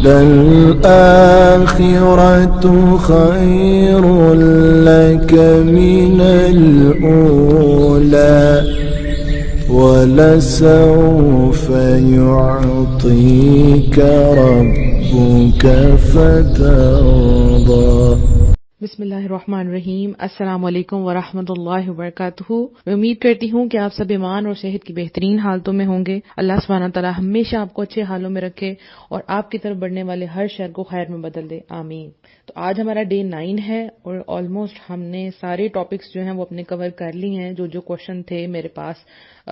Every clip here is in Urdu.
للآخرة خير لك من الأولى ولسوف يعطيك ربك فترضى۔ بسم اللہ الرحمن الرحیم۔ السلام علیکم ورحمۃ اللہ وبرکاتہ۔ میں امید کرتی ہوں کہ آپ سب ایمان اور صحت کی بہترین حالتوں میں ہوں گے۔ اللہ سبحانہ تعالیٰ ہمیشہ آپ کو اچھے حالوں میں رکھے اور آپ کی طرف بڑھنے والے ہر شر کو خیر میں بدل دے، آمین۔ تو آج ہمارا ڈے 9 ہے اور آلموسٹ ہم نے سارے ٹاپکس جو ہیں وہ اپنے کور کر لی ہیں۔ جو کوشچن تھے میرے پاس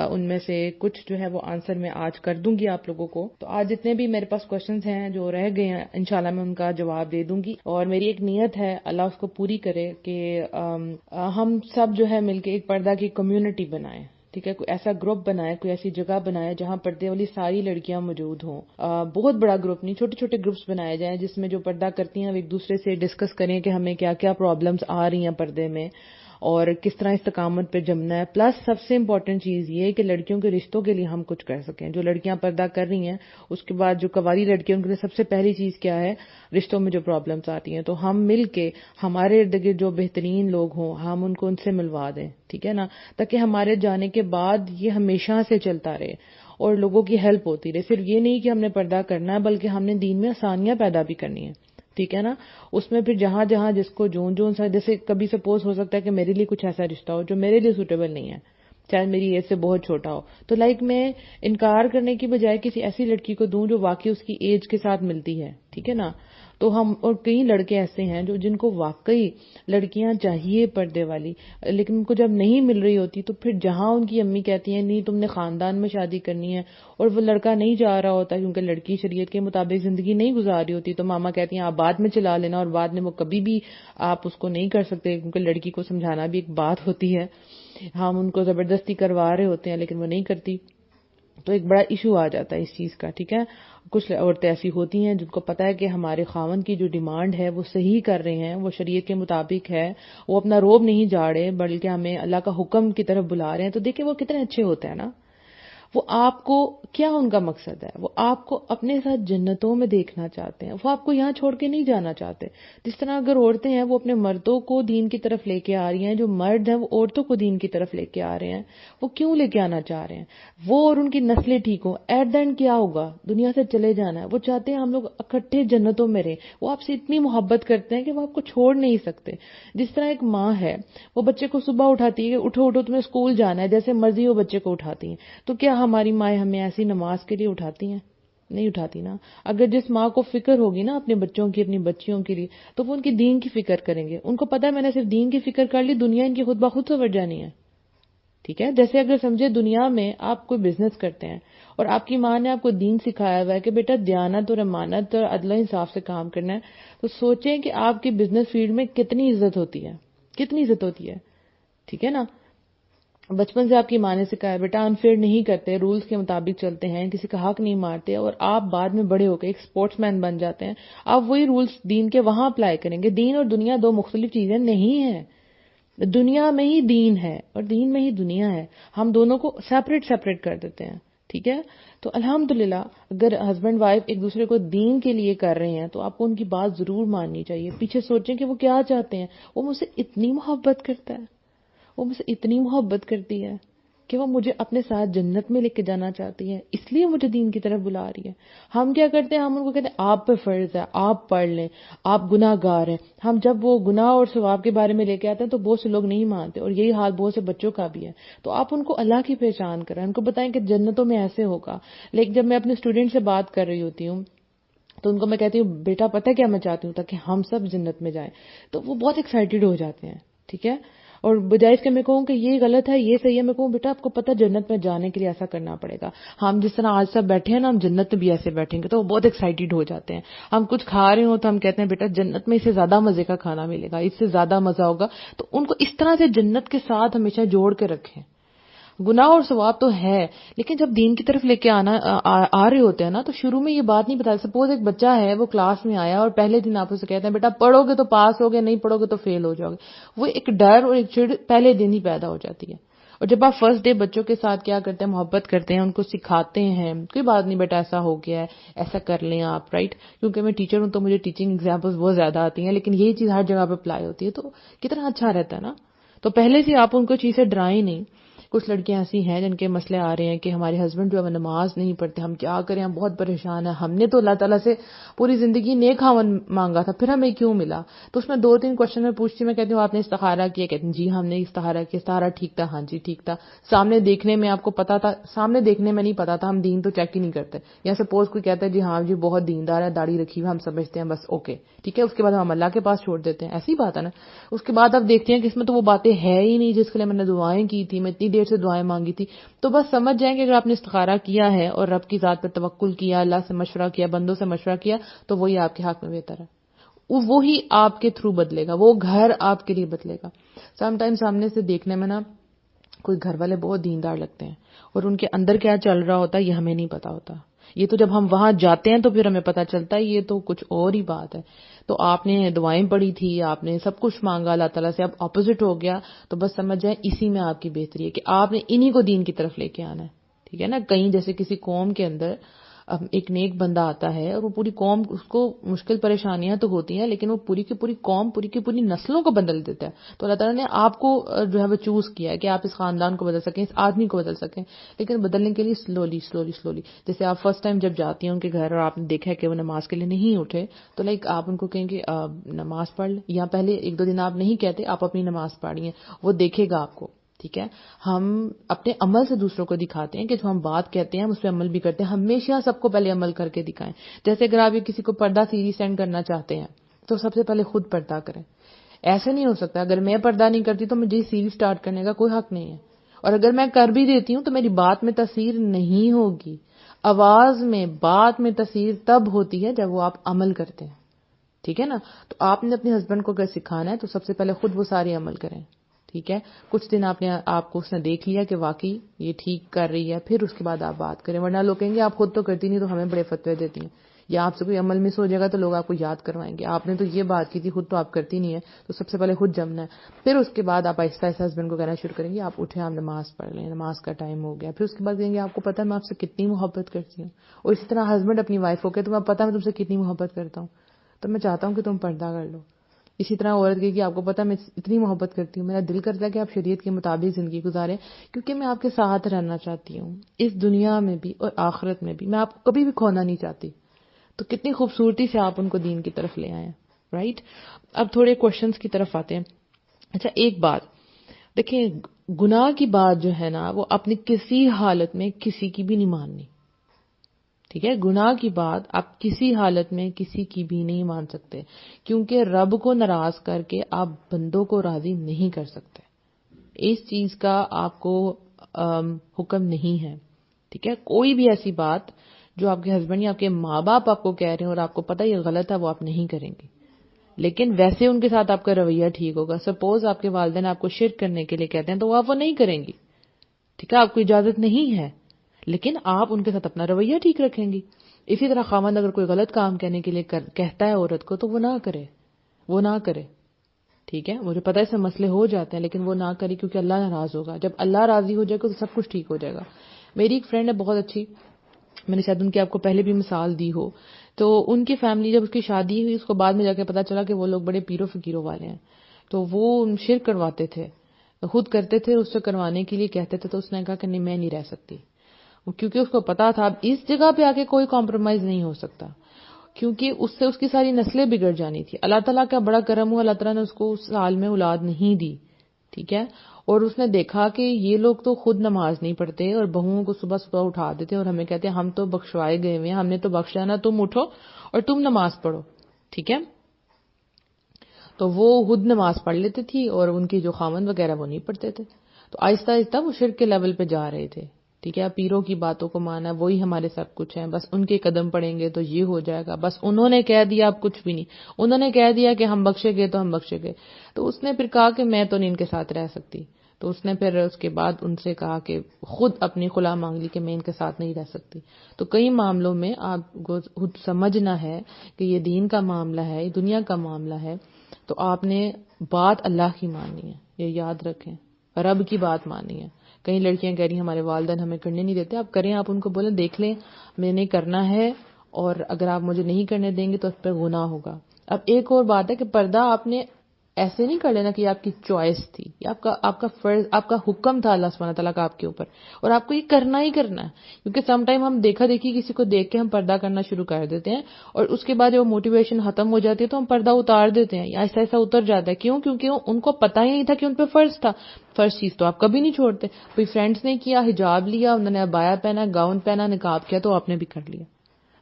ان میں سے کچھ جو ہے وہ آنسر میں آج کر دوں گی آپ لوگوں کو۔ تو آج جتنے بھی میرے پاس کوشچنز ہیں جو رہ گئے ہیں انشاءاللہ میں ان کا جواب دے دوں گی، اور میری ایک نیت ہے اللہ اس کو پوری کرے کہ ہم سب جو ہے مل کے ایک پردہ کی کمیونٹی بنائیں، ٹھیک ہے، کوئی ایسا گروپ بنائے، کوئی ایسی جگہ بنائے جہاں پردے والی ساری لڑکیاں موجود ہوں۔ بہت بڑا گروپ نہیں، چھوٹے چھوٹے گروپس بنائے جائیں جس میں جو پردہ کرتی ہیں وہ ایک دوسرے سے ڈسکس کریں کہ ہمیں کیا کیا پرابلمز آ رہی ہیں پردے میں اور کس طرح استقامت پہ جمنا ہے۔ پلس سب سے امپورٹنٹ چیز یہ ہے کہ لڑکیوں کے رشتوں کے لیے ہم کچھ کر سکیں۔ جو لڑکیاں پردہ کر رہی ہیں اس کے بعد جو کنواری لڑکیاں ان کے لیے سب سے پہلی چیز کیا ہے، رشتوں میں جو پرابلمز آتی ہیں، تو ہم مل کے ہمارے ارد گرد جو بہترین لوگ ہوں ہم ان کو ان سے ملوا دیں، ٹھیک ہے نا، تاکہ ہمارے جانے کے بعد یہ ہمیشہ سے چلتا رہے اور لوگوں کی ہیلپ ہوتی رہے۔ صرف یہ نہیں کہ ہم نے پردہ کرنا ہے بلکہ ہم نے دین میں آسانیاں پیدا بھی کرنی ہیں، ٹھیک ہے نا۔ اس میں پھر جہاں جہاں جس کو جون سا، جیسے کبھی سپوز ہو سکتا ہے کہ میرے لیے کچھ ایسا رشتہ ہو جو میرے لیے سوٹیبل نہیں ہے، چاہے میری ایج سے بہت چھوٹا ہو، تو میں انکار کرنے کی بجائے کسی ایسی لڑکی کو دوں جو واقعی اس کی ایج کے ساتھ ملتی ہے، ٹھیک ہے نا۔ تو ہم اور کئی لڑکے ایسے ہیں جن کو واقعی لڑکیاں چاہیے پردے والی، لیکن ان کو جب نہیں مل رہی ہوتی تو پھر جہاں ان کی امی کہتی ہیں نہیں تم نے خاندان میں شادی کرنی ہے اور وہ لڑکا نہیں جا رہا ہوتا کیونکہ لڑکی شریعت کے مطابق زندگی نہیں گزار رہی ہوتی، تو ماما کہتی ہیں آپ بعد میں چلا لینا، اور بعد میں وہ کبھی بھی آپ اس کو نہیں کر سکتے کیونکہ لڑکی کو سمجھانا بھی ایک بات ہوتی ہے۔ ہم ان کو زبردستی کروا رہے ہوتے ہیں لیکن وہ نہیں کرتی، تو ایک بڑا ایشو آ جاتا ہے اس چیز کا، ٹھیک ہے۔ کچھ عورتیں ایسی ہوتی ہیں جن کو پتا ہے کہ ہمارے خاوند کی جو ڈیمانڈ ہے وہ صحیح کر رہے ہیں، وہ شریعت کے مطابق ہے، وہ اپنا روب نہیں جاڑے بلکہ ہمیں اللہ کا حکم کی طرف بلا رہے ہیں، تو دیکھیں وہ کتنے اچھے ہوتے ہیں نا۔ وہ آپ کو کیا ان کا مقصد ہے، وہ آپ کو اپنے ساتھ جنتوں میں دیکھنا چاہتے ہیں، وہ آپ کو یہاں چھوڑ کے نہیں جانا چاہتے۔ جس طرح اگر عورتیں ہیں وہ اپنے مردوں کو دین کی طرف لے کے آ رہی ہیں، جو مرد ہیں وہ عورتوں کو دین کی طرف لے کے آ رہے ہیں، وہ کیوں لے کے آنا چاہ رہے ہیں؟ وہ اور ان کی نسلیں ٹھیک ہوں۔ ایٹ دا اینڈ کیا ہوگا، دنیا سے چلے جانا ہے، وہ چاہتے ہیں ہم لوگ اکٹھے جنتوں میں رہیں۔ وہ آپ سے اتنی محبت کرتے ہیں کہ وہ آپ کو چھوڑ نہیں سکتے۔ جس طرح ایک ماں ہے وہ بچے کو صبح اٹھاتی ہے کہ اٹھو اٹھو تمہیں اسکول جانا ہے، جیسے مرضی وہ بچے کو اٹھاتی ہیں، تو کیا ہماری مائیں ہمیں ایسی نماز کے لیے اٹھاتی ہیں؟ نہیں اٹھاتی نا۔ اگر جس ماں کو فکر ہوگی نا اپنے بچوں کی، اپنی بچیوں کے لیے، تو وہ ان کی دین کی فکر کریں گے۔ ان کو پتا ہے میں نے صرف دین کی فکر کر لی، دنیا ان کی خود بخود سنور جانی ہے، ٹھیک ہے۔ جیسے اگر سمجھے دنیا میں آپ کوئی بزنس کرتے ہیں اور آپ کی ماں نے آپ کو دین سکھایا ہوا ہے کہ بیٹا دیانت اور امانت اور عدل و انصاف سے کام کرنا ہے، تو سوچیں کہ آپ کی بزنس فیلڈ میں کتنی عزت ہوتی ہے، کتنی عزت ہوتی ہے، ٹھیک ہے نا۔ بچپن سے آپ کی ماں نے سکھایا بیٹا انفیئر نہیں کرتے، رولز کے مطابق چلتے ہیں، کسی کا حق نہیں مارتے، اور آپ بعد میں بڑے ہو کے ایک سپورٹس مین بن جاتے ہیں، آپ وہی رولز دین کے وہاں اپلائی کریں گے۔ دین اور دنیا دو مختلف چیزیں نہیں ہیں، دنیا میں ہی دین ہے اور دین میں ہی دنیا ہے، ہم دونوں کو سیپریٹ کر دیتے ہیں، ٹھیک ہے۔ تو الحمدللہ اگر ہسبینڈ وائف ایک دوسرے کو دین کے لیے کر رہے ہیں تو آپ کو ان کی بات ضرور ماننی چاہیے۔ پیچھے سوچیں کہ وہ کیا چاہتے ہیں۔ وہ مجھ سے اتنی محبت کرتا ہے، وہ مجھ سے اتنی محبت کرتی ہے کہ وہ مجھے اپنے ساتھ جنت میں لے کے جانا چاہتی ہے، اس لیے مجھے دین کی طرف بلا رہی ہے۔ ہم کیا کرتے ہیں، ہم ان کو کہتے ہیں آپ پہ فرض ہے، آپ پڑھ لیں، آپ گناہ گار ہیں۔ ہم جب وہ گناہ اور ثواب کے بارے میں لے کے آتے ہیں تو بہت سے لوگ نہیں مانتے، اور یہی حال بہت سے بچوں کا بھی ہے۔ تو آپ ان کو اللہ کی پہچان کریں، ان کو بتائیں کہ جنتوں میں ایسے ہوگا۔ لیکن جب میں اپنے اسٹوڈنٹ سے بات کر رہی ہوتی ہوں تو ان کو میں کہتی ہوں بیٹا پتہ کیا میں چاہتی ہوں، تاکہ ہم سب جنت میں جائیں، تو وہ بہت ایکسائٹیڈ ہو جاتے ہیں، ٹھیک ہے۔ اور بجائے اس کے میں کہوں کہ یہ غلط ہے یہ صحیح ہے، میں کہوں بیٹا آپ کو پتہ جنت میں جانے کے لیے ایسا کرنا پڑے گا، ہم جس طرح آج سب بیٹھے ہیں نا ہم جنت میں بھی ایسے بیٹھیں گے، تو وہ بہت ایکسائٹیڈ ہو جاتے ہیں۔ ہم کچھ کھا رہے ہوں تو ہم کہتے ہیں بیٹا جنت میں اس سے زیادہ مزے کا کھانا ملے گا، اس سے زیادہ مزہ ہوگا، تو ان کو اس طرح سے جنت کے ساتھ ہمیشہ جوڑ کے رکھیں۔ گناہ اور ثواب تو ہے، لیکن جب دین کی طرف لے کے آ رہے ہوتے ہیں نا تو شروع میں یہ بات نہیں بتا۔ سپوز ایک بچہ ہے وہ کلاس میں آیا اور پہلے دن آپ اسے کہتے ہیں بیٹا پڑھو گے تو پاس ہوگے، نہیں پڑھو گے تو فیل ہو جاؤ گے، وہ ایک ڈر اور ایک چڑ پہلے دن ہی پیدا ہو جاتی ہے۔ اور جب آپ فرسٹ ڈے بچوں کے ساتھ کیا کرتے ہیں، محبت کرتے ہیں، ان کو سکھاتے ہیں کوئی بات نہیں بیٹا ایسا ہو گیا ہے، ایسا کر لیں آپ، رائٹ؟ کیونکہ میں ٹیچر ہوں تو مجھے ٹیچنگ ایگزامپلز بہت زیادہ آتی ہیں، لیکن یہی چیز ہر جگہ پہ اپلائی ہوتی ہے تو کتنا اچھا رہتا ہے نا. تو پہلے سے آپ ان کو چیزیں ڈرائیں نہیں. کچھ لڑکیاں ایسی ہیں جن کے مسئلے آ رہے ہیں کہ ہمارے ہسبینڈ جو ہے نماز نہیں پڑھتے، ہم کیا کریں، ہم بہت پریشان ہیں، ہم نے تو اللہ تعالیٰ سے پوری زندگی نیک خاوند مانگا تھا، پھر ہمیں کیوں ملا؟ تو اس میں 2-3 کوشچن میں پوچھتی، میں کہتی ہوں آپ نے استخارہ کیا؟ کہتے ہیں جی ہم نے استخارہ کیا. استخارہ ٹھیک تھا؟ ہاں جی ٹھیک تھا. سامنے دیکھنے میں آپ کو پتا تھا؟ سامنے دیکھنے میں نہیں پتا تھا، ہم دین تو چیک ہی نہیں کرتے. یا سپوز کوئی کہتا ہے جی ہاں جی بہت دیندار ہے، داڑھی رکھی ہوئی، ہم سمجھتے ہیں بس اوکے ٹھیک ہے، اس کے بعد ہم اللہ کے پاس چھوڑ دیتے ہیں، ایسی بات ہے نا. اس کے بعد آپ دیکھتے ہیں کہ اس میں تو وہ باتیں ہے ہی نہیں جس کے لیے میں نے دعائیں کی تھی، میں اتنی دیر سے دعائیں مانگی تھی. تو بس سمجھ جائیں کہ اگر آپ نے استخارہ کیا ہے اور رب کی ذات پر توکل کیا، اللہ سے مشورہ کیا، بندوں سے مشورہ کیا، تو وہی آپ کے حق میں بہتر ہے، وہی آپ کے تھرو بدلے گا، وہ گھر آپ کے لیے بدلے گا. سم ٹائم سامنے سے دیکھنے میں نا کوئی گھر والے بہت دیندار لگتے ہیں اور ان کے اندر کیا چل رہا ہوتا ہے یہ ہمیں نہیں پتا ہوتا. یہ تو جب ہم وہاں جاتے ہیں تو پھر ہمیں پتا چلتا ہے یہ تو کچھ اور ہی بات ہے. تو آپ نے دعائیں پڑھی تھی، آپ نے سب کچھ مانگا اللہ تعالیٰ سے، اب اپوزٹ ہو گیا، تو بس سمجھ جائیں اسی میں آپ کی بہتری ہے کہ آپ نے انہی کو دین کی طرف لے کے آنا ہے. ٹھیک ہے نا. کہیں جیسے کسی قوم کے اندر ایک نیک بندہ آتا ہے اور وہ پوری قوم، اس کو مشکل پریشانیاں تو ہوتی ہیں لیکن وہ پوری کی پوری قوم، پوری کی پوری نسلوں کو بدل دیتا ہے. تو اللہ تعالیٰ نے آپ کو جو ہے وہ چوز کیا ہے کہ آپ اس خاندان کو بدل سکیں، اس آدمی کو بدل سکیں، لیکن بدلنے کے لیے سلولی. جیسے آپ فرسٹ ٹائم جب جاتی ہیں ان کے گھر اور آپ نے دیکھا ہے کہ وہ نماز کے لیے نہیں اٹھے، تو لائک آپ ان کو کہیں گے نماز پڑھ لیں، یا پہلے 1-2 دن آپ نہیں کہتے، آپ اپنی نماز پڑھیے، وہ دیکھے گا آپ کو. ٹھیک ہے. ہم اپنے عمل سے دوسروں کو دکھاتے ہیں کہ جو ہم بات کہتے ہیں ہم اس پہ عمل بھی کرتے ہیں. ہمیشہ سب کو پہلے عمل کر کے دکھائیں. جیسے اگر آپ کسی کو پردہ سیریز سینڈ کرنا چاہتے ہیں تو سب سے پہلے خود پردہ کریں. ایسے نہیں ہو سکتا اگر میں پردہ نہیں کرتی تو مجھے سیریز سٹارٹ کرنے کا کوئی حق نہیں ہے، اور اگر میں کر بھی دیتی ہوں تو میری بات میں تاثیر نہیں ہوگی. آواز میں، بات میں تاثیر تب ہوتی ہے جب وہ آپ عمل کرتے ہیں. ٹھیک ہے نا. تو آپ نے اپنے ہسبینڈ کو اگر سکھانا ہے تو سب سے پہلے خود وہ سارے عمل کریں. ٹھیک ہے. کچھ دن آپ کو اس نے دیکھ لیا کہ واقعی یہ ٹھیک کر رہی ہے، پھر اس کے بعد آپ بات کریں. ورنہ لوگ کہیں گے آپ خود تو کرتی نہیں تو ہمیں بڑے فتوے دیتی ہیں، یا آپ سے کوئی عمل مس ہو جائے گا تو لوگ آپ کو یاد کروائیں گے آپ نے تو یہ بات کی تھی، خود تو آپ کرتی نہیں ہے. تو سب سے پہلے خود جمنا ہے. پھر اس کے بعد آپ آہستہ آہستہ ہسبینڈ کو کہنا شروع کریں گے آپ اٹھیں، آپ نماز پڑھ لیں، نماز کا ٹائم ہو گیا. پھر اس کے بعد کہیں گے آپ کو پتا ہے میں آپ سے کتنی محبت کرتی ہوں. اور اسی طرح ہسبینڈ اپنی وائف کو کہ تمہیں پتا ہے میں تم سے کتنی محبت کرتا ہوں، تو میں چاہتا ہوں کہ تم پردہ کر لو. اسی طرح عورت کہے کہ آپ کو پتا ہے میں اتنی محبت کرتی ہوں، میرا دل کرتا ہے کہ آپ شریعت کے مطابق زندگی گزاریں، کیونکہ میں آپ کے ساتھ رہنا چاہتی ہوں اس دنیا میں بھی اور آخرت میں بھی، میں آپ کو کبھی بھی کھونا نہیں چاہتی. تو کتنی خوبصورتی سے آپ ان کو دین کی طرف لے آئے ہیں، رائٹ؟ اب تھوڑے کوشچنز کی طرف آتے ہیں. اچھا ایک بات دیکھیں، گناہ کی بات جو ہے نا وہ اپنی کسی حالت میں کسی کی بھی نہیں ماننی. ٹھیک ہے. گناہ کی بات آپ کسی حالت میں کسی کی بھی نہیں مان سکتے، کیونکہ رب کو ناراض کر کے آپ بندوں کو راضی نہیں کر سکتے. اس چیز کا آپ کو حکم نہیں ہے. ٹھیک ہے. کوئی بھی ایسی بات جو آپ کے ہسبینڈ یا آپ کے ماں باپ آپ کو کہہ رہے ہیں اور آپ کو پتہ یہ غلط ہے وہ آپ نہیں کریں گے، لیکن ویسے ان کے ساتھ آپ کا رویہ ٹھیک ہوگا. سپوز آپ کے والدین آپ کو شرک کرنے کے لیے کہتے ہیں تو آپ وہ نہیں کریں گی. ٹھیک ہے. آپ کو اجازت نہیں ہے، لیکن آپ ان کے ساتھ اپنا رویہ ٹھیک رکھیں گی. اسی طرح خاوند اگر کوئی غلط کام کہنے کے لیے کہتا ہے عورت کو تو وہ نہ کرے، وہ نہ کرے. ٹھیک ہے. مجھے پتہ ہے اس سے مسئلے ہو جاتے ہیں لیکن وہ نہ کرے، کیونکہ اللہ ناراض ہوگا. جب اللہ راضی ہو جائے گا تو سب کچھ ٹھیک ہو جائے گا. میری ایک فرینڈ ہے بہت اچھی، میں نے شاید ان کی آپ کو پہلے بھی مثال دی ہو. تو ان کی فیملی جب اس کی شادی ہوئی اس کو بعد میں جا کے پتا چلا کہ وہ لوگ بڑے پیرو فقیروں والے ہیں. تو وہ شرک کرواتے تھے، خود کرتے تھے، اس سے کروانے کے لیے کہتے تھے. تو اس نے کہا کہ نہیں میں نہیں رہ سکتی، کیونکہ اس کو پتا تھا اب اس جگہ پہ آ کے کوئی کمپرومائز نہیں ہو سکتا، کیونکہ اس سے اس کی ساری نسلیں بگڑ جانی تھی. اللہ تعالیٰ کا بڑا کرم ہوا، اللہ تعالیٰ نے اس کو اس سال میں اولاد نہیں دی. ٹھیک ہے. اور اس نے دیکھا کہ یہ لوگ تو خود نماز نہیں پڑھتے اور بہوؤں کو صبح صبح اٹھا دیتے اور ہمیں کہتے ہیں ہم تو بخشوائے گئے ہوئے ہیں، ہم نے تو بخشا نا، تم اٹھو اور تم نماز پڑھو. ٹھیک ہے. تو وہ خود نماز پڑھ لیتی تھی اور ان کی جو خاوند وغیرہ وہ نہیں پڑھتے تھے. تو آہستہ آہستہ وہ شرک کے لیول پہ جا رہے تھے. ٹھیک ہے. پیروں کی باتوں کو مانا، وہی ہمارے سب کچھ ہیں، بس ان کے قدم پڑیں گے تو یہ ہو جائے گا، بس انہوں نے کہہ دیا اب کچھ بھی نہیں، انہوں نے کہہ دیا کہ ہم بخشے گئے تو ہم بخشے گئے. تو اس نے پھر کہا کہ میں تو نہیں ان کے ساتھ رہ سکتی. تو اس نے پھر اس کے بعد ان سے کہا کہ خود اپنی خلا مانگ لی کہ میں ان کے ساتھ نہیں رہ سکتی. تو کئی معاملوں میں آپ کو خود سمجھنا ہے کہ یہ دین کا معاملہ ہے، یہ دنیا کا معاملہ ہے، تو آپ نے بات اللہ کی ماننی ہے، یہ یاد رکھیں، رب کی بات ماننی ہے. کئی لڑکیاں کہہ رہی ہیں ہمارے والدین ہمیں کرنے نہیں دیتے. آپ کریں, آپ ان کو بولیں دیکھ لیں میں نے کرنا ہے اور اگر آپ مجھے نہیں کرنے دیں گے تو اس پہ گناہ ہوگا. اب ایک اور بات ہے کہ پردہ آپ نے ایسے نہیں کر لینا کہ یہ آپ کی چوائس تھی, یہ آپ کا فرض, آپ کا حکم تھا اللہ سبحانہ تعالیٰ کا آپ کے اوپر, اور آپ کو یہ کرنا ہی کرنا ہے. کیونکہ سم ٹائم ہم دیکھا دیکھی کسی کو دیکھ کے ہم پردہ کرنا شروع کر دیتے ہیں, اور اس کے بعد جب موٹیویشن ختم ہو جاتی ہے تو ہم پردہ اتار دیتے ہیں, یا ایسا ایسا اتر جاتا ہے. کیوں؟ کیونکہ ان کو پتہ ہی نہیں تھا کہ ان پہ فرض تھا. فرض چیز تو آپ کبھی نہیں چھوڑتے. کوئی فرینڈس نے کیا, حجاب لیا, انہوں نے عبایا پہنا, گاؤن پہنا, نقاب کیا, تو آپ نے بھی کر لیا.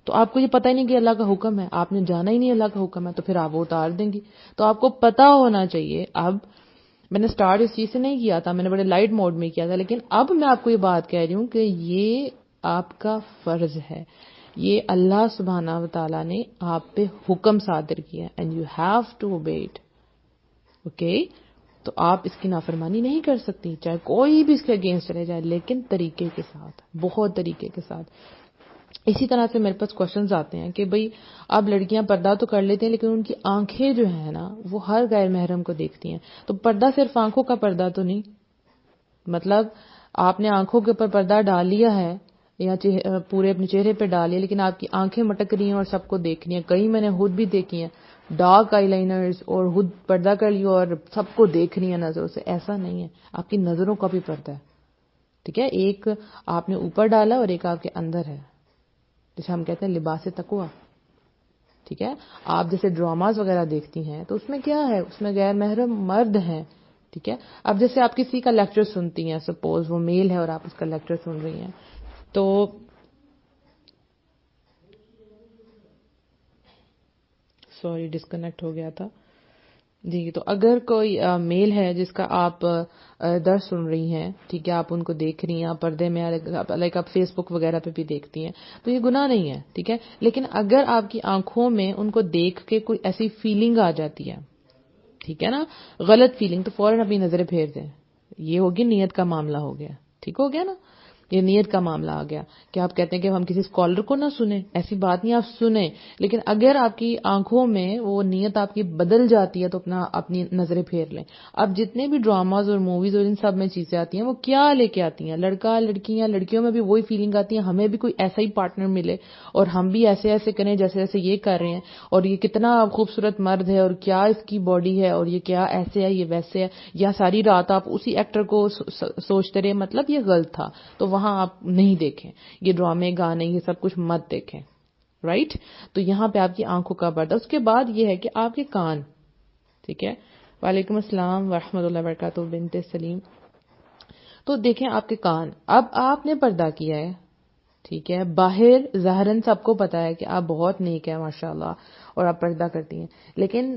تو آپ کو یہ پتہ ہی نہیں کہ اللہ کا حکم ہے, آپ نے جانا ہی نہیں اللہ کا حکم ہے, تو پھر آپ وہ اتار دیں گی. تو آپ کو پتہ ہونا چاہیے. اب میں نے سٹارٹ اس چیز سے نہیں کیا تھا, میں نے بڑے لائٹ موڈ میں کیا تھا, لیکن اب میں آپ کو یہ بات کہہ رہی ہوں کہ یہ آپ کا فرض ہے, یہ اللہ سبحانہ و تعالیٰ نے آپ پہ حکم صادر کیا ہے, and you have to obey it. Okay, تو آپ اس کی نافرمانی نہیں کر سکتی, چاہے کوئی بھی اس کے اگینسٹ چلے جائے, لیکن طریقے کے ساتھ, بہت طریقے کے ساتھ. اسی طرح سے میرے پاس کوشچنز آتے ہیں کہ بھئی اب لڑکیاں پردہ تو کر لیتی ہیں لیکن ان کی آنکھیں جو ہیں نا وہ ہر غیر محرم کو دیکھتی ہیں. تو پردہ صرف آنکھوں کا پردہ تو نہیں, مطلب آپ نے آنکھوں کے اوپر پردہ ڈال لیا ہے یا پورے اپنے چہرے پہ ڈال لیا, لیکن آپ کی آنکھیں مٹک رہی ہیں اور سب کو دیکھ رہی ہیں. کئی میں نے خود بھی دیکھی ہیں ڈارک آئی لائنرز, اور خود پردہ کر لیا اور سب کو دیکھ رہی ہیں نظروں سے. ایسا نہیں ہے, آپ کی نظروں کا بھی پردہ ہے. ٹھیک ہے, ایک آپ نے اوپر ڈالا اور ایک آپ کے اندر ہے, جسے ہم کہتے ہیں لباس تقویٰ. ٹھیک ہے, آپ جیسے ڈراماز وغیرہ دیکھتی ہیں تو اس میں کیا ہے, اس میں غیر محرم مرد ہیں. ٹھیک ہے, اب جیسے آپ کسی کا لیکچر سنتی ہیں, سپوز وہ میل ہے اور آپ اس کا لیکچر سن رہی ہیں, تو سوری ڈسکنیکٹ ہو گیا تھا جی. تو اگر کوئی میل ہے جس کا آپ درس سن رہی ہیں, ٹھیک ہے, آپ ان کو دیکھ رہی ہیں, آپ پردے میں لائک آپ فیس بک وغیرہ پہ بھی دیکھتی ہیں, تو یہ گناہ نہیں ہے. ٹھیک ہے, لیکن اگر آپ کی آنکھوں میں ان کو دیکھ کے کوئی ایسی فیلنگ آ جاتی ہے, ٹھیک ہے نا, غلط فیلنگ, تو فوراً اپنی نظریں پھیر دیں. یہ ہوگی نیت کا معاملہ ہو گیا. ٹھیک ہو گیا نا, یہ نیت کا معاملہ آ گیا کہ آپ کہتے ہیں کہ ہم کسی اسکالر کو نہ سنیں, ایسی بات نہیں, آپ سنیں, لیکن اگر آپ کی آنکھوں میں وہ نیت آپ کی بدل جاتی ہے تو اپنی نظریں پھیر لیں. اب جتنے بھی ڈراماز اور موویز اور ان سب میں چیزیں آتی ہیں وہ کیا لے کے آتی ہیں, لڑکا لڑکیاں, لڑکیوں میں بھی وہی فیلنگ آتی ہے, ہمیں بھی کوئی ایسا ہی پارٹنر ملے اور ہم بھی ایسے ایسے کریں جیسے ایسے یہ کر رہے ہیں, اور یہ کتنا خوبصورت مرد ہے اور کیا اس کی باڈی ہے اور یہ کیا ایسے ہے, یہ ویسے ہے, یا ساری رات آپ اسی ایکٹر کو سوچتے رہے, مطلب یہ غلط تھا. تو وہاں آپ نہیں دیکھیں, یہ ڈرامے گانے یہ سب کچھ مت دیکھیں. رائٹ, تو یہاں پہ آپ کی آنکھوں کا پردہ. اس کے بعد یہ ہے کہ آپ کے کان. ٹھیک ہے, وعلیکم السلام ورحمۃ اللہ وبرکاتہ بنت سلیم. تو دیکھیں آپ کے کان, اب آپ نے پردہ کیا ہے, ٹھیک ہے, باہر ظاہراً سب کو پتا ہے کہ آپ بہت نیک ہیں ماشاءاللہ اور آپ پردہ کرتی ہیں, لیکن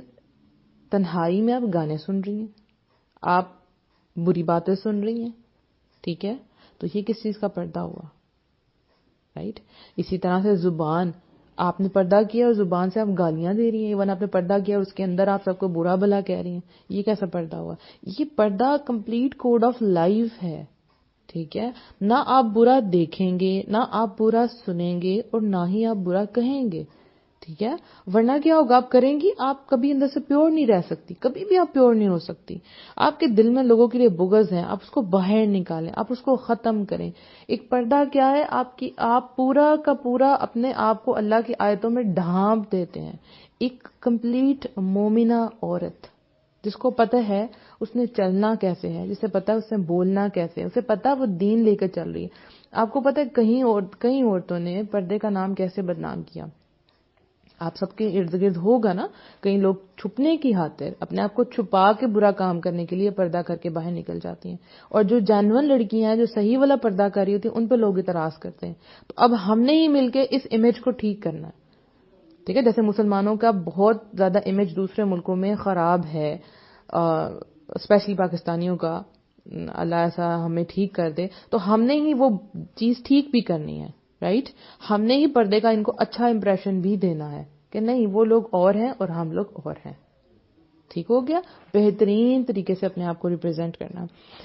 تنہائی میں آپ گانے سن رہی ہیں, آپ بری باتیں سن رہی ہیں. ٹھیک ہے, تو یہ کس چیز کا پردہ ہوا؟ رائٹ. اسی طرح سے زبان, آپ نے پردہ کیا اور زبان سے آپ گالیاں دے رہی ہیں, ایون آپ نے پردہ کیا اور اس کے اندر آپ سب کو برا بھلا کہہ رہی ہیں, یہ کیسا پردہ ہوا؟ یہ پردہ کمپلیٹ کوڈ آف لائف ہے. ٹھیک ہے, نہ آپ برا دیکھیں گے, نہ آپ برا سنیں گے, اور نہ ہی آپ برا کہیں گے. ٹھیک ہے, ورنہ کیا ہوگا, آپ کریں گی, آپ کبھی اندر سے پیور نہیں رہ سکتی, کبھی بھی آپ پیور نہیں ہو سکتی. آپ کے دل میں لوگوں کے لیے بغض ہیں, آپ اس کو باہر نکالیں, آپ اس کو ختم کریں. ایک پردہ کیا ہے, آپ پورا کا پورا اپنے آپ کو اللہ کی آیتوں میں ڈھانپ دیتے ہیں. ایک کمپلیٹ مومنہ عورت جس کو پتہ ہے اس نے چلنا کیسے ہے, جسے پتہ ہے اس نے بولنا کیسے ہے, اسے پتہ ہے وہ دین لے کر چل رہی ہے. آپ کو پتہ ہے کئی عورتوں نے پردے کا نام کیسے بدنام کیا, آپ سب کے ارد گرد ہوگا نا. کئی لوگ چھپنے کی خاطر اپنے آپ کو چھپا کے برا کام کرنے کے لیے پردہ کر کے باہر نکل جاتی ہیں, اور جو جینوئن لڑکیاں ہیں جو صحیح والا پردہ کر رہی ہوتی ہیں ان پہ لوگ اعتراض کرتے ہیں. تو اب ہم نے ہی مل کے اس امیج کو ٹھیک کرنا ہے. ٹھیک ہے, جیسے مسلمانوں کا بہت زیادہ امیج دوسرے ملکوں میں خراب ہے, اسپیشلی پاکستانیوں کا, اللہ ایسا ہمیں ٹھیک کر دے, تو ہم نے ہی وہ چیز ٹھیک بھی کرنی ہے. رائٹ, ہم نے ہی پردے کا ان کو اچھا امپریشن بھی دینا ہے کہ نہیں وہ لوگ اور ہیں اور ہم لوگ اور ہیں. ٹھیک ہو گیا, بہترین طریقے سے اپنے آپ کو ریپرزینٹ کرنا.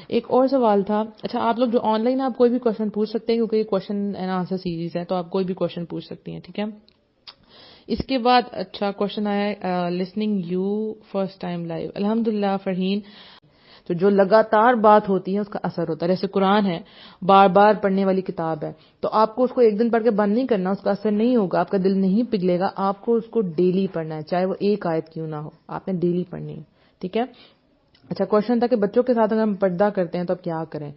ایک اور سوال تھا, اچھا آپ لوگ جو آن لائن آپ کوئی بھی کوشچن پوچھ سکتے ہیں کیونکہ یہ کوشچن اینڈ آنسر سیریز ہے, تو آپ کوئی بھی کوشچن پوچھ سکتی ہیں. ٹھیک ہے, اس کے بعد اچھا کوشچن آیا, listening you first time live. الحمدللہ فرحین. تو جو لگاتار بات ہوتی ہے اس کا اثر ہوتا ہے. جیسے قرآن ہے، بار بار پڑھنے والی کتاب ہے، تو آپ کو اس کو ایک دن پڑھ کے بند نہیں کرنا، اس کا اثر نہیں ہوگا، آپ کا دل نہیں پگھلے گا. آپ کو اس کو ڈیلی پڑھنا ہے، چاہے وہ ایک آیت کیوں نہ ہو، آپ نے ڈیلی پڑھنی ہے. ٹھیک ہے. اچھا، کوشچن تھا کہ بچوں کے ساتھ اگر ہم پردہ کرتے ہیں تو اب کیا کریں.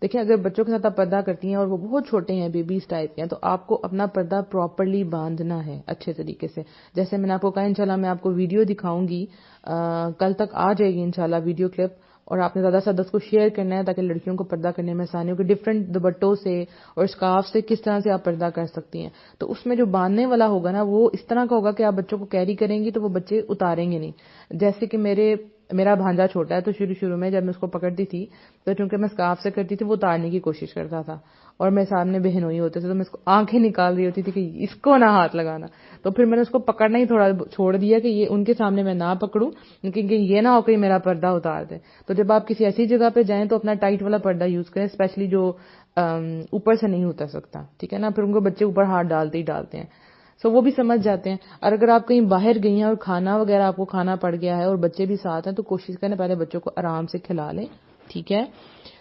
دیکھیں، اگر بچوں کے ساتھ آپ پردہ کرتی ہیں اور وہ بہت چھوٹے ہیں، بیبیز ٹائپ کے ہیں، تو آپ کو اپنا پردہ پراپرلی باندھنا ہے اچھے طریقے سے. جیسے میں نے آپ کو کہا انشاءاللہ میں آپ کو ویڈیو دکھاؤں گی، کل تک آ جائے گی انشاءاللہ ویڈیو کلپ، اور آپ نے زیادہ سے زیادہ اس کو شیئر کرنا ہے تاکہ لڑکیوں کو پردہ کرنے میں آسانی ہو کہ ڈفرینٹ دوپٹوں سے اور اسکارف سے کس طرح سے آپ پردہ کر سکتی ہیں. تو اس میں جو باندھنے والا ہوگا نا وہ اس طرح کا ہوگا کہ آپ بچوں کو کیری کریں گی تو وہ بچے اتاریں گے نہیں. جیسے کہ میرا بھانجا چھوٹا ہے، تو شروع میں جب میں اس کو پکڑتی تھی تو چونکہ میں اسکارف سے کرتی تھی وہ اتارنے کی کوشش کرتا تھا، اور میرے سامنے بہنوئی ہوتے تھے تو میں اس کو آنکھیں نکال رہی ہوتی تھی کہ اس کو نہ ہاتھ لگانا. تو پھر میں نے اس کو پکڑنا ہی تھوڑا چھوڑ دیا کہ یہ ان کے سامنے میں نہ پکڑوں، کیونکہ یہ نہ ہو کہ میرا پردہ اتار دے. تو جب آپ کسی ایسی جگہ پہ جائیں تو اپنا ٹائٹ والا پردہ یوز کریں، اسپیشلی جو اوپر سے نہیں اتر سکتا. ٹھیک ہے نا. پھر ان کو بچے اوپر ہاتھ ڈالتے ہی ڈالتے ہیں، سو وہ بھی سمجھ جاتے ہیں. اور اگر آپ کہیں باہر گئی ہیں اور کھانا وغیرہ آپ کو کھانا پڑ گیا ہے اور بچے بھی ساتھ ہیں تو کوشش کریں پہلے بچوں کو آرام سے کھلا لیں. ٹھیک ہے.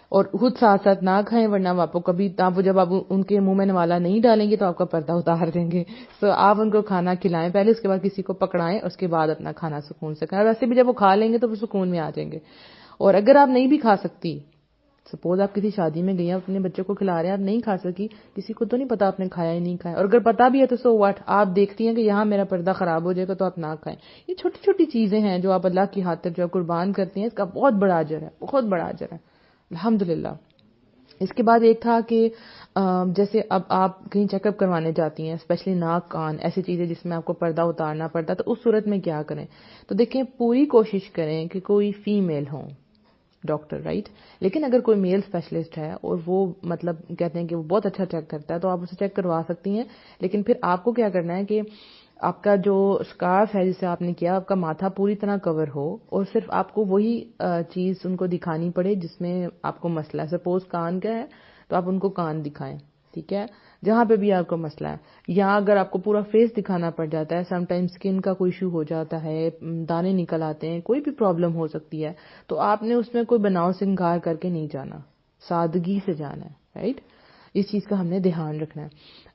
اور خود ساتھ ساتھ نہ کھائیں، ورنہ آپ کو کبھی جب آپ ان کے منہ میں نوالا نہیں ڈالیں گے تو آپ کا پردہ اتار دیں گے. سو آپ ان کو کھانا کھلائیں پہلے، اس کے بعد کسی کو پکڑائیں، اس کے بعد اپنا کھانا سکون سے کھائیں. ویسے بھی جب وہ کھا لیں گے تو وہ سکون میں آ جائیں گے. اور اگر آپ نہیں بھی کھا سکتی، سپوز آپ کسی شادی میں گئی ہیں، اپنے بچوں کو کھلا رہے ہیں، آپ نہیں کھا سکی، کسی کو تو نہیں پتا آپ نے کھایا یا نہیں کھایا، اور اگر پتا بھی ہے تو سو واٹ، آپ دیکھتی ہیں کہ یہاں میرا پردہ خراب ہو جائے گا تو آپ نہ کھائیں. یہ چھوٹی چھوٹی چیزیں ہیں جو آپ اللہ کی خاطر جو قربان کرتی ہیں، اس کا بہت بڑا اجر ہے، بہت بڑا اجر ہے الحمدللہ. اس کے بعد ایک تھا کہ جیسے اب آپ کہیں چیک اپ کروانے جاتی ہیں، اسپیشلی ناک کان ایسی چیزیں جس میں آپ کو پردہ اتارنا پڑتا ہے، تو اس صورت میں کیا کریں. تو دیکھیں، پوری کوشش کریں کہ کوئی فیمیل ہو ڈاکٹر، رائٹ. لیکن اگر کوئی میل اسپیشلسٹ ہے اور وہ مطلب کہتے ہیں کہ وہ بہت اچھا چیک کرتا ہے تو آپ اسے چیک کروا سکتی ہیں. لیکن پھر آپ کو کیا کرنا ہے کہ آپ کا جو اسکارف ہے جسے آپ نے کیا، آپ کا ماتھا پوری طرح کور ہو، اور صرف آپ کو وہی چیز ان کو دکھانی پڑے جس میں آپ کو مسئلہ ہے. سپوز کان کا ہے تو آپ ان کو کان دکھائیں. ٹھیک ہے. جہاں پہ بھی آپ کو مسئلہ ہے، یا اگر آپ کو پورا فیس دکھانا پڑ جاتا ہے، سم ٹائم اسکن کا کوئی ایشو ہو جاتا ہے، دانے نکل آتے ہیں، کوئی بھی پرابلم ہو سکتی ہے، تو آپ نے اس میں کوئی بناؤ سنگار کر کے نہیں جانا، سادگی سے جانا ہے، رائٹ. اس چیز کا ہم نے دھیان رکھنا ہے.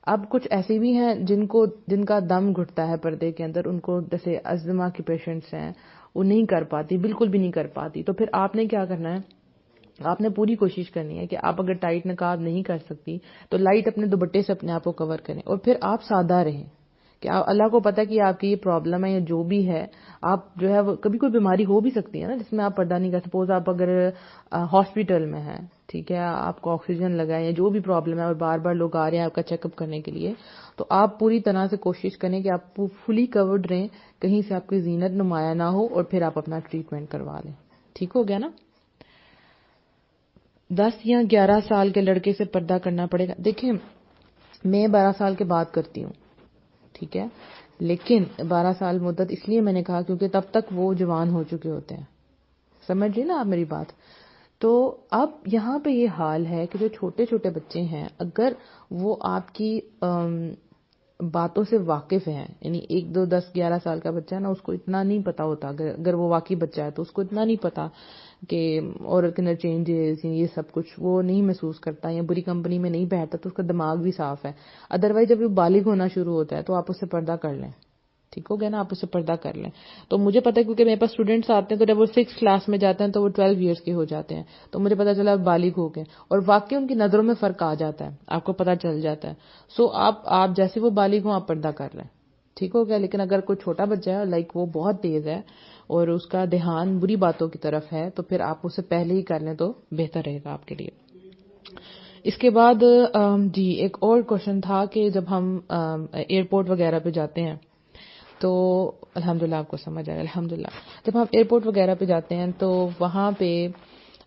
اب کچھ ایسے بھی ہیں جن کا دم گھٹتا ہے پردے کے اندر، ان کو جیسے ازما کے پیشنٹس ہیں، وہ نہیں کر پاتی، بالکل بھی نہیں کر پاتی. تو پھر آپ نے کیا کرنا ہے، آپ نے پوری کوشش کرنی ہے کہ آپ اگر ٹائٹ نقاب نہیں کر سکتی تو لائٹ اپنے دوپٹے سے اپنے آپ کو کور کریں، اور پھر آپ سادہ رہیں کہ اللہ کو پتہ کہ آپ کی یہ پرابلم ہے یا جو بھی ہے. آپ جو ہے کبھی کوئی بیماری ہو بھی سکتی ہے نا جس میں آپ پردہ نہیں کر. سپوز آپ اگر ہاسپٹل میں ہیں، ٹھیک ہے، آپ کو آکسیجن لگا ہے یا جو بھی پرابلم ہے اور بار بار لوگ آ رہے ہیں آپ کا چیک اپ کرنے کے لیے، تو آپ پوری طرح سے کوشش کریں کہ آپ فلی کورڈ رہیں، کہیں سے آپ کی زینت نمایاں نہ ہو، اور پھر آپ اپنا ٹریٹمنٹ کروا لیں. ٹھیک ہو گیا نا. 10 یا 11 سال کے لڑکے سے پردہ کرنا پڑے گا. دیکھیں، میں 12 سال کے بعد کرتی ہوں، ٹھیک ہے، لیکن 12 سال مدت اس لیے میں نے کہا کیونکہ تب تک وہ جوان ہو چکے ہوتے ہیں. سمجھ رہی نا آپ میری بات. تو اب یہاں پہ یہ حال ہے کہ جو چھوٹے چھوٹے بچے ہیں، اگر وہ آپ کی باتوں سے واقف ہیں، یعنی 1 2 10 11 سال کا بچہ ہے نا، اس کو اتنا نہیں پتا ہوتا، اگر وہ واقعی بچہ ہے تو اس کو اتنا نہیں پتا کہ عورت کے اندر چینجز یہ سب کچھ وہ نہیں محسوس کرتا، یا بری کمپنی میں نہیں بیٹھتا، تو اس کا دماغ بھی صاف ہے. ادروائز جب وہ بالغ ہونا شروع ہوتا ہے تو آپ اس سے پردہ کر لیں. ٹھیک ہو گیا نا. آپ اس سے پردہ کر لیں. تو مجھے پتا ہے کیونکہ میرے پاس اسٹوڈنٹس آتے ہیں تو جب وہ 6 کلاس میں جاتے ہیں تو وہ 12 ایئرس کے ہو جاتے ہیں، تو مجھے پتا چلا بالغ ہو گئے، اور واقعی ان کی نظروں میں فرق آ جاتا ہے، آپ کو پتا چل جاتا ہے. سو آپ جیسے وہ بالغ ہوں آپ پردہ کر لیں. ٹھیک ہو گیا. لیکن اگر کوئی چھوٹا بچہ ہے لائک وہ بہت تیز ہے اور اس کا دھیان بری باتوں کی طرف ہے، تو پھر آپ اسے پہلے ہی کر لیں تو بہتر رہے گا آپ کے لیے. اس کے بعد جی ایک اور کوشچن تھا کہ جب ہم ایئرپورٹ وغیرہ پہ جاتے ہیں تو الحمدللہ آپ کو سمجھ آیا. الحمدللہ جب آپ ایئرپورٹ وغیرہ پہ جاتے ہیں تو وہاں پہ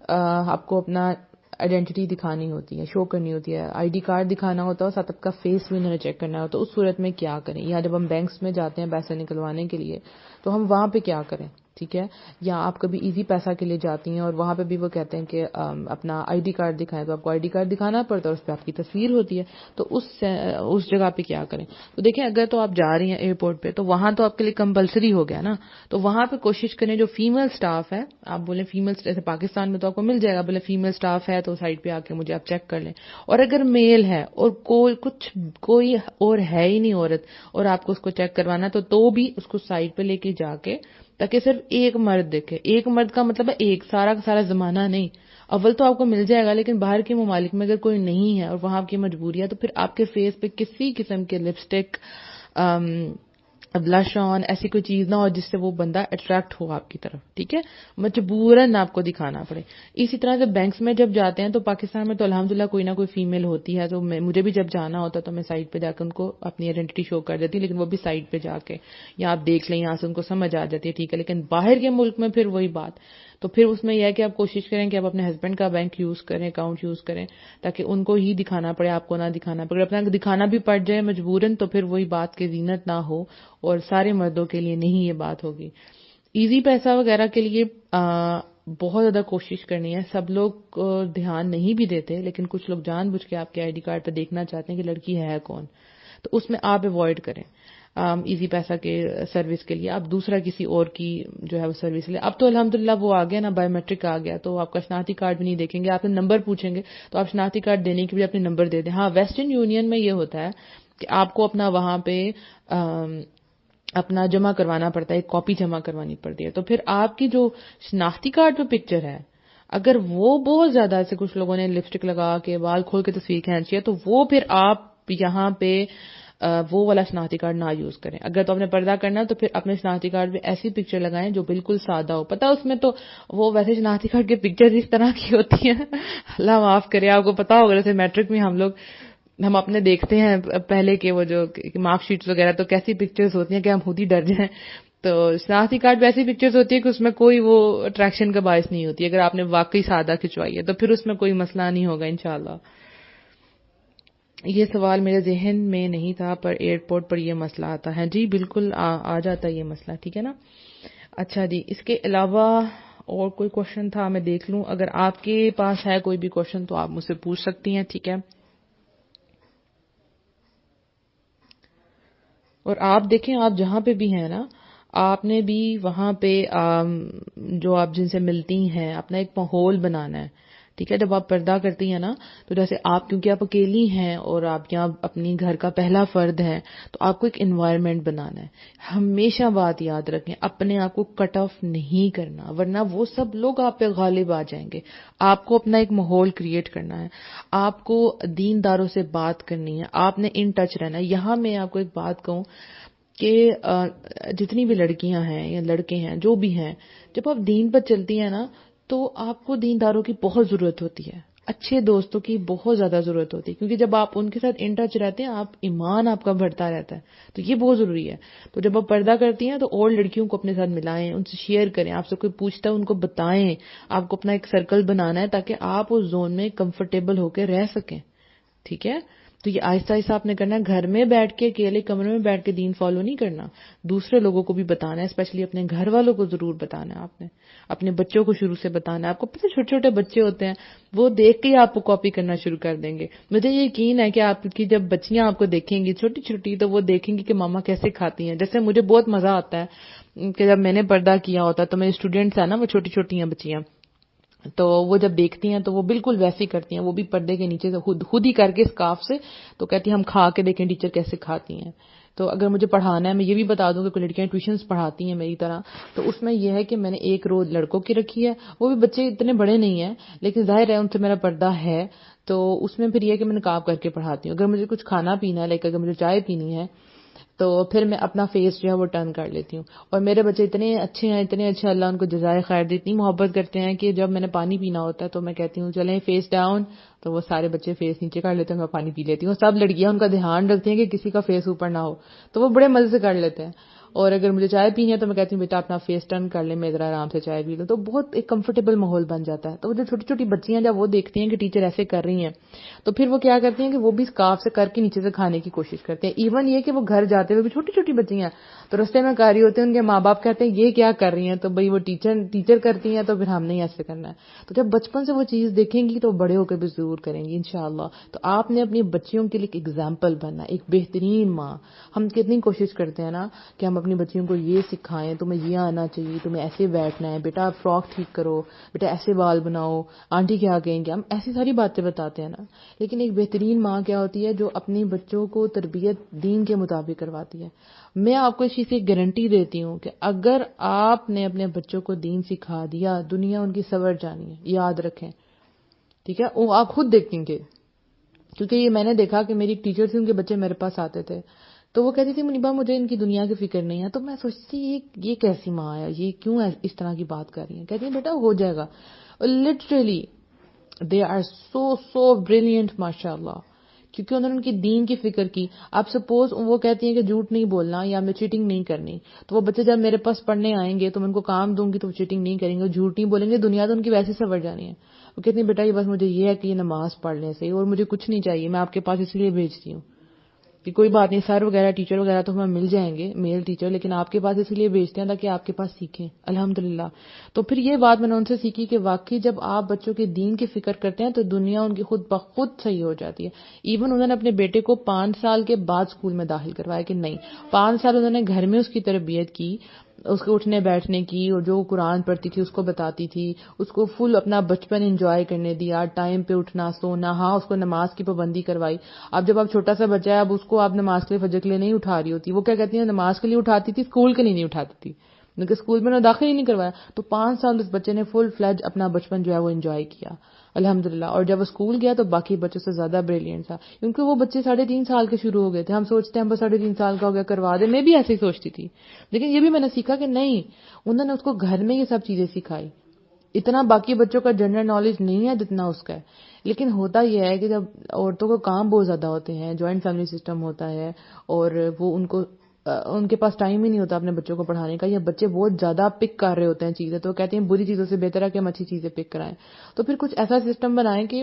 آپ کو اپنا آئیڈینٹی دکھانی ہوتی ہے، شو کرنی ہوتی ہے، آئی ڈی کارڈ دکھانا ہوتا ہے، اور ساتھ آپ کا فیس بھی انہوں نے چیک کرنا ہوتا ہے. اس صورت میں کیا کریں؟ یا جب ہم بینکس میں جاتے ہیں پیسے نکلوانے کے لیے تو ہم وہاں پہ کیا کریں؟ ٹھیک ہے. یا آپ کبھی ایزی پیسہ کے لیے جاتی ہیں اور وہاں پہ بھی وہ کہتے ہیں کہ اپنا آئی ڈی کارڈ دکھائیں, تو آپ کو آئی ڈی کارڈ دکھانا پڑتا ہے اور اس پہ آپ کی تصویر ہوتی ہے. تو اس جگہ پہ کیا کریں؟ تو دیکھیں, اگر تو آپ جا رہی ہیں ایئرپورٹ پہ تو وہاں تو آپ کے لیے کمپلسری ہو گیا نا, تو وہاں پہ کوشش کریں جو فیمیل سٹاف ہے, آپ بولیں فیمیل, جیسے پاکستان میں تو آپ کو مل جائے گا, بولے فیمیل سٹاف ہے تو سائڈ پہ آ کے مجھے آپ چیک کر لیں. اور اگر میل ہے اور کوئی اور ہے ہی نہیں عورت اور آپ کو اس کو چیک کروانا تو بھی اس کو سائڈ پہ لے کے جا کے, تاکہ صرف ایک مرد دیکھے. ایک مرد کا مطلب ہے ایک سارا کا سارا زمانہ نہیں. اول تو آپ کو مل جائے گا, لیکن باہر کے ممالک میں اگر کوئی نہیں ہے اور وہاں آپ کی مجبوری ہے تو پھر آپ کے فیس پہ کسی قسم کے لپسٹک, بلش آن, ایسی کوئی چیز نہ ہو جس سے وہ بندہ اٹریکٹ ہو آپ کی طرف. ٹھیک ہے, مجبوراً آپ کو دکھانا پڑے. اسی طرح سے بینکس میں جب جاتے ہیں تو پاکستان میں تو الحمدللہ کوئی نہ کوئی فیمیل ہوتی ہے, تو مجھے بھی جب جانا ہوتا تو میں سائٹ پہ جا کے ان کو اپنی آئیڈینٹی شو کر دیتی, لیکن وہ بھی سائٹ پہ جا کے, یا آپ دیکھ لیں یہاں سے ان کو سمجھ آ جاتی ہے. ٹھیک ہے, لیکن باہر کے ملک میں پھر وہی بات, تو پھر اس میں یہ ہے کہ آپ کوشش کریں کہ آپ اپنے ہسبینڈ کا بینک یوز کریں, اکاؤنٹ یوز کریں, تاکہ ان کو ہی دکھانا پڑے, آپ کو نہ دکھانا پڑے. اپنا دکھانا بھی پڑ جائے مجبوراً تو پھر وہی بات کہ زینت نہ ہو, اور سارے مردوں کے لیے نہیں یہ بات ہوگی. ایزی پیسہ وغیرہ کے لیے بہت زیادہ کوشش کرنی ہے. سب لوگ دھیان نہیں بھی دیتے, لیکن کچھ لوگ جان بوجھ کے آپ کے آئی ڈی کارڈ پہ دیکھنا چاہتے ہیں کہ لڑکی ہے کون, تو اس میں آپ اوائڈ کریں. ایزی پیسہ کے سروس کے لیے آپ دوسرا کسی اور کی جو ہے وہ سروس لیں. اب تو الحمدللہ وہ آ گیا نا, بایو میٹرک آ گیا, تو آپ کا شناختی کارڈ بھی نہیں دیکھیں گے, آپ نے نمبر پوچھیں گے تو آپ شناختی کارڈ دینے کے لیے اپنے نمبر دے دیں. ہاں, ویسٹرن یونین میں یہ ہوتا ہے کہ آپ کو اپنا وہاں پہ اپنا جمع کروانا پڑتا ہے, ایک کاپی جمع کروانی پڑتی ہے. تو پھر آپ کی جو شناختی کارڈ پہ پکچر ہے, اگر وہ بہت زیادہ, ایسے کچھ لوگوں نے لپسٹک لگا کے بال کھول کے تصویر کھینچی ہے, تو وہ پھر آپ یہاں پہ وہ والا شناختی کارڈ نہ یوز کریں. اگر تو آپ نے پردہ کرنا تو پھر اپنے شناختی کارڈ پہ ایسی پکچر لگائیں جو بالکل سادہ ہو. پتہ اس میں تو وہ ویسے شناختی کارڈ کی پکچر اس طرح کی ہوتی ہیں, اللہ معاف کرے, آپ کو پتا ہوگا جیسے میٹرک میں ہم اپنے دیکھتے ہیں پہلے کے وہ جو مارک شیٹس وغیرہ, تو کیسی پکچرز ہوتی ہیں کہ ہم خود ہی ڈر جائیں. تو شناختی کارڈ پہ ایسی پکچرز ہوتی ہے کہ اس میں کوئی وہ اٹریکشن کا باعث نہیں ہوتی. اگر آپ نے واقعی سادہ کھنچوائی ہے تو پھر اس میں کوئی مسئلہ نہیں ہوگا انشاءاللہ. یہ سوال میرے ذہن میں نہیں تھا, پر ایئرپورٹ پر یہ مسئلہ آتا ہے. جی بالکل آ جاتا ہے یہ مسئلہ. ٹھیک ہے نا. اچھا جی, اس کے علاوہ اور کوئی کوشچن تھا, میں دیکھ لوں. اگر آپ کے پاس ہے کوئی بھی کوشچن تو آپ مجھ سے پوچھ سکتی ہیں. ٹھیک ہے. اور آپ دیکھیں, آپ جہاں پہ بھی ہیں نا, آپ نے بھی وہاں پہ جو آپ جن سے ملتی ہیں اپنا ایک ماحول بنانا ہے. ٹھیک ہے. جب آپ پردہ کرتی ہیں نا, تو جیسے آپ, کیونکہ آپ اکیلی ہیں اور آپ یہاں اپنی گھر کا پہلا فرد ہیں, تو آپ کو ایک انوائرمنٹ بنانا ہے. ہمیشہ بات یاد رکھیں, اپنے آپ کو کٹ آف نہیں کرنا, ورنہ وہ سب لوگ آپ پہ غالب آ جائیں گے. آپ کو اپنا ایک ماحول کریٹ کرنا ہے, آپ کو دینداروں سے بات کرنی ہے, آپ نے ان ٹچ رہنا ہے. یہاں میں آپ کو ایک بات کہوں کہ جتنی بھی لڑکیاں ہیں یا لڑکے ہیں جو بھی ہیں, جب آپ دین پر چلتی ہیں نا, تو آپ کو دینداروں کی بہت ضرورت ہوتی ہے, اچھے دوستوں کی بہت زیادہ ضرورت ہوتی ہے, کیونکہ جب آپ ان کے ساتھ ان ٹچ رہتے ہیں, آپ ایمان آپ کا بڑھتا رہتا ہے. تو یہ بہت ضروری ہے. تو جب آپ پردہ کرتی ہیں تو اور لڑکیوں کو اپنے ساتھ ملائیں, ان سے شیئر کریں, آپ سے کوئی پوچھتا ہے ان کو بتائیں. آپ کو اپنا ایک سرکل بنانا ہے تاکہ آپ اس زون میں کمفرٹیبل ہو کے رہ سکیں. ٹھیک ہے. تو یہ آہستہ آہستہ آپ نے کرنا ہے. گھر میں بیٹھ کے, اکیلے کمرے میں بیٹھ کے دین فالو نہیں کرنا, دوسرے لوگوں کو بھی بتانا ہے, اسپیشلی اپنے گھر والوں کو ضرور بتانا ہے. آپ نے اپنے بچوں کو شروع سے بتانا ہے. آپ کو پتہ چھوٹے چھوٹے بچے ہوتے ہیں, وہ دیکھ کے ہی آپ کو کاپی کرنا شروع کر دیں گے. مجھے یقین ہے کہ آپ کی جب بچیاں آپ کو دیکھیں گی چھوٹی چھوٹی, تو وہ دیکھیں گی کہ ماما کیسے کھاتی ہیں. جیسے مجھے بہت مزہ آتا ہے کہ جب میں نے پردہ کیا ہوتا تو میرے اسٹوڈینٹس ہیں نا, وہ چھوٹی چھوٹی ہیں بچیاں, تو وہ جب دیکھتی ہیں تو وہ بالکل ویسی کرتی ہیں, وہ بھی پردے کے نیچے سے خود ہی کر کے اسکارف سے, تو کہتی ہیں ہم کھا کے دیکھیں ٹیچر کیسے کھاتی ہیں. تو اگر مجھے پڑھانا ہے, میں یہ بھی بتا دوں کہ کوئی لڑکیاں ٹیوشنز پڑھاتی ہیں میری طرح, تو اس میں یہ ہے کہ میں نے ایک رو لڑکوں کی رکھی ہے, وہ بھی بچے اتنے بڑے نہیں ہیں, لیکن ظاہر ہے ان سے میرا پردہ ہے. تو اس میں پھر یہ کہ میں نقاب کر کے پڑھاتی ہوں. اگر مجھے کچھ کھانا پینا ہے, لائک اگر مجھے چائے پینی ہے, تو پھر میں اپنا فیس جو ہے وہ ٹرن کر لیتی ہوں. اور میرے بچے اتنے اچھے ہیں, اتنے اچھے, اللہ ان کو جزائے خیر دے, اتنی محبت کرتے ہیں کہ جب میں نے پانی پینا ہوتا ہے تو میں کہتی ہوں چلیں فیس ڈاؤن, تو وہ سارے بچے فیس نیچے کر لیتے ہیں, میں پانی پی لیتی ہوں. سب لڑکیاں ان کا دھیان رکھتی ہیں کہ کسی کا فیس اوپر نہ ہو, تو وہ بڑے مزے سے کر لیتے ہیں. اور اگر مجھے چائے پینی ہے تو میں کہتی ہوں بیٹا اپنا فیس ٹرن کر لیں، میں ذرا آرام سے چائے پی لوں، تو بہت ایک کمفرٹیبل ماحول بن جاتا ہے. تو جو چھوٹی چھوٹی بچیاں جب وہ دیکھتی ہیں کہ ٹیچر ایسے کر رہی ہیں تو پھر وہ کیا کرتی ہیں کہ وہ بھی اسکارف سے کر کے نیچے سے کھانے کی کوشش کرتے ہیں. ایون یہ کہ وہ گھر جاتے ہوئے بھی چھوٹی چھوٹی بچیاں تو رستے میں کر رہی ہوتے ہیں، ان کے ماں باپ کہتے ہیں یہ کیا کر رہی ہیں، تو بھئی وہ ٹیچر کرتی ہیں تو پھر ہم نہیں ایسے کرنا ہے. تو جب بچپن سے وہ چیز دیکھیں گی تو بڑے ہو کے بھی ضرور کریں گی انشاءاللہ. تو آپ نے اپنی بچیوں کے لیے ایک ایگزامپل بننا، ایک بہترین ماں. ہم کتنی کوشش کرتے ہیں نا کہ ہم اپنی بچیوں کو یہ سکھائیں، تمہیں یہ آنا چاہیے، تمہیں ایسے بیٹھنا ہے، بیٹا فراک ٹھیک کرو، بیٹا ایسے بال بناؤ، آنٹی کیا کہیں گے، ہم ایسی ساری باتیں بتاتے ہیں نا. لیکن ایک بہترین ماں کیا ہوتی ہے، جو اپنی بچوں کو تربیت دین کے مطابق کرواتی ہے. میں آپ کو اس چیز کی گارنٹی دیتی ہوں کہ اگر آپ نے اپنے بچوں کو دین سکھا دیا، دنیا ان کی سنور جانی ہے، یاد رکھیں. ٹھیک ہے، وہ آپ خود دیکھیں گے. کیونکہ یہ میں نے دیکھا کہ میری ایک ٹیچر تھی، ان کے بچے میرے پاس آتے تھے تو وہ کہتی تھی منیبا مجھے ان کی دنیا کی فکر نہیں ہے. تو میں سوچتی یہ کیسی ماں ہے، یہ کیوں اس طرح کی بات کر رہی ہیں. کہتی ہیں بیٹا ہو جائے گا. Literally they are so brilliant ماشاء اللہ، کیونکہ انہوں نے ان کی دین کی فکر کی. آپ سپوز وہ کہتی ہیں کہ جھوٹ نہیں بولنا یا میں چیٹنگ نہیں کرنی، تو وہ بچے جب میرے پاس پڑھنے آئیں گے تو میں ان کو کام دوں گی تو وہ چیٹنگ نہیں کریں گے، جھوٹ نہیں بولیں گے، دنیا تو ان کی ویسے سنور جانی ہے. وہ کہتی ہیں بیٹا یہ بس مجھے یہ ہے کہ یہ نماز پڑھ لیں صحیح، اور مجھے کچھ نہیں چاہیے، میں آپ کے پاس اس لیے بھیجتی ہوں کہ کوئی بات نہیں، سر وغیرہ ٹیچر وغیرہ تو ہمیں مل جائیں گے، میل ٹیچر، لیکن آپ کے پاس اس لیے بھیجتے ہیں تاکہ آپ کے پاس سیکھیں. الحمدللہ. تو پھر یہ بات میں نے ان سے سیکھی کہ واقعی جب آپ بچوں کے دین کی فکر کرتے ہیں تو دنیا ان کی خود بخود صحیح ہو جاتی ہے. ایون انہوں نے اپنے بیٹے کو 5 سال کے بعد اسکول میں داخل کروایا کہ نہیں، 5 سال انہوں نے گھر میں اس کی تربیت کی، اس کے اٹھنے بیٹھنے کی، اور جو قرآن پڑھتی تھی اس کو بتاتی تھی، اس کو فل اپنا بچپن انجوائے کرنے دیا، ٹائم پہ اٹھنا سونا. ہاں اس کو نماز کی پابندی کروائی. اب جب آپ چھوٹا سا بچہ ہے، اب اس کو آپ نماز کے لیے فجر کے لیے نہیں اٹھا رہی ہوتی، وہ کیا کہتی ہیں نماز کے لیے اٹھاتی تھی، اسکول کے لیے نہیں اٹھاتی تھی، کیونکہ اسکول میں نے داخل ہی نہیں کروایا. تو 5 سال اس بچے نے فل فلیج اپنا بچپن جو ہے وہ انجوائے کیا الحمدللہ. اور جب وہ اسکول گیا تو باقی بچوں سے زیادہ بریلینٹ تھا، کیونکہ وہ بچے 3.5 سال کے شروع ہو گئے تھے. ہم سوچتے ہیں بس 3.5 سال کا ہو گیا کروا دے، میں بھی ایسے ہی سوچتی تھی. لیکن یہ بھی میں نے سیکھا کہ نہیں، انہوں نے اس کو گھر میں یہ سب چیزیں سکھائی. اتنا باقی بچوں کا جنرل نالج نہیں ہے جتنا اس کا ہے. لیکن ہوتا یہ ہے کہ جب عورتوں کو کام بہت زیادہ ہوتے ہیں، جوائنٹ فیملی سسٹم ہوتا ہے، اور وہ ان کے پاس ٹائم ہی نہیں ہوتا اپنے بچوں کو پڑھانے کا، یا بچے بہت زیادہ پک کر رہے ہوتے ہیں چیزیں، تو کہتے ہیں بری چیزوں سے بہتر ہے کہ ہم اچھی چیزیں پک کرائیں. تو پھر کچھ ایسا سسٹم بنائیں کہ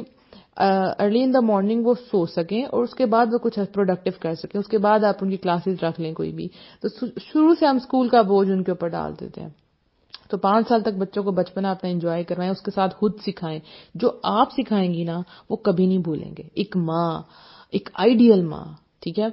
ارلی ان دا مارننگ وہ سو سکیں، اور اس کے بعد وہ کچھ پروڈکٹیو کر سکیں. اس کے بعد آپ ان کی کلاسز رکھ لیں کوئی بھی. تو شروع سے ہم اسکول کا بوجھ ان کے اوپر ڈال دیتے ہیں. تو 5 سال تک بچوں کو بچپنا اپنا انجوائے کروائیں، اس کے ساتھ خود سکھائیں. جو آپ سکھائیں گی نا وہ کبھی نہیں بھولیں گے. ایک ماں، ایک آئیڈیل ماں، ٹھیک ہے.